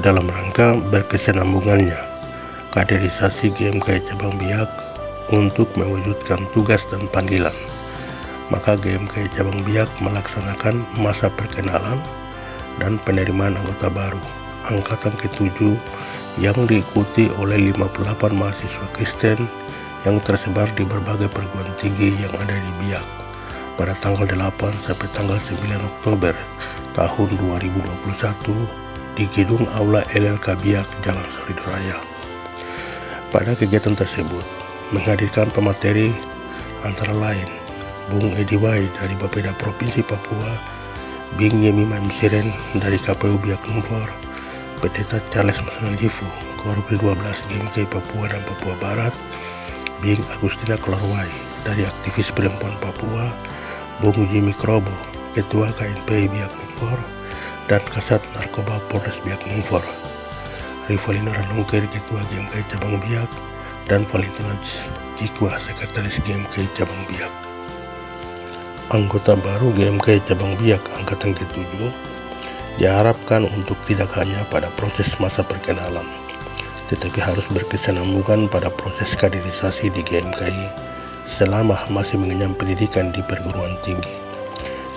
dalam rangka berkesinambungannya kaderisasi GMKI Cabang Biak untuk mewujudkan tugas dan panggilan. Maka GMKI Cabang Biak melaksanakan masa perkenalan dan penerimaan anggota baru angkatan ke-7 yang diikuti oleh 58 mahasiswa Kristen yang tersebar di berbagai perguruan tinggi yang ada di Biak pada tanggal 8 sampai tanggal 9 Oktober tahun 2021 di Gedung Aula LLK Biak, Jalan Soridoraya. Pada kegiatan tersebut menghadirkan pemateri antara lain Bung Edi Wai dari Bapeda Provinsi Papua, Bing Yemi Mamsiren dari KPU Biak Numfor, Pendeta Charles Masnanjifu, Korwil 12 GMKI Papua dan Papua Barat, Bing Agustina Klorwai dari aktivis perempuan Papua, Bung Jimmy Krobo, Ketua KNPI Biak Numfor, dan Kasat Narkoba Polres Biak Numfor, Rivalino Ranungkir, Ketua GMKI Cabang Biak, dan Valentino Jikwa, Sekretaris GMKI Cabang Biak. Anggota baru GMKI Cabang Biak angkatan ke-7 diharapkan untuk tidak hanya pada proses masa perkenalan, tetapi harus berkesinambungan pada proses kaderisasi di GMKI selama masih mengenyam pendidikan di perguruan tinggi,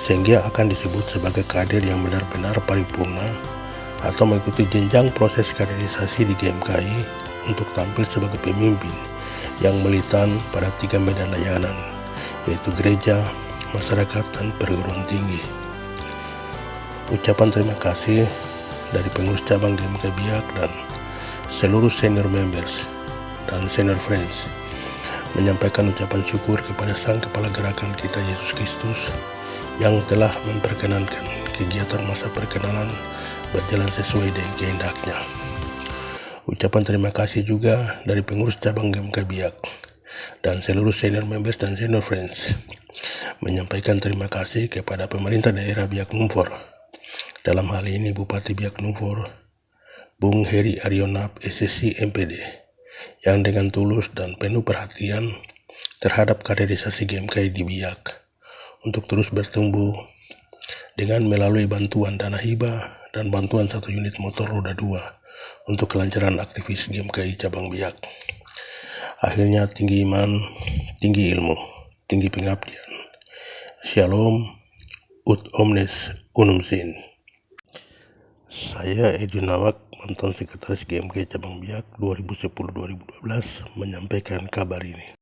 sehingga akan disebut sebagai kader yang benar-benar paripurna atau mengikuti jenjang proses kaderisasi di GMKI untuk tampil sebagai pemimpin yang militan pada 3 medan layanan, yaitu gereja, masyarakat, dan perguruan tinggi. Ucapan terima kasih dari pengurus cabang GMKI Biak dan seluruh senior members dan senior friends menyampaikan ucapan syukur kepada Sang Kepala Gerakan kita Yesus Kristus yang telah memperkenankan kegiatan masa perkenalan berjalan sesuai dengan kehendaknya. Ucapan terima kasih juga dari pengurus cabang GMKI Biak dan seluruh senior members dan senior friends menyampaikan terima kasih kepada pemerintah daerah Biak Numfor, dalam hal ini Bupati Biak Numfor, Bung Heri Arionap SSC MPD, yang dengan tulus dan penuh perhatian terhadap kaderisasi GMKI di Biak untuk terus bertumbuh dengan melalui bantuan dana hibah dan bantuan 1 unit motor roda 2 untuk kelancaran aktivis GMKI Cabang Biak. Akhirnya tinggi iman, tinggi ilmu, tinggi pengabdian. Shalom, ut omnes unum sin. Saya Edi Nawak, mantan sekretaris GMKI Cabang Biak 2010-2012, menyampaikan kabar ini.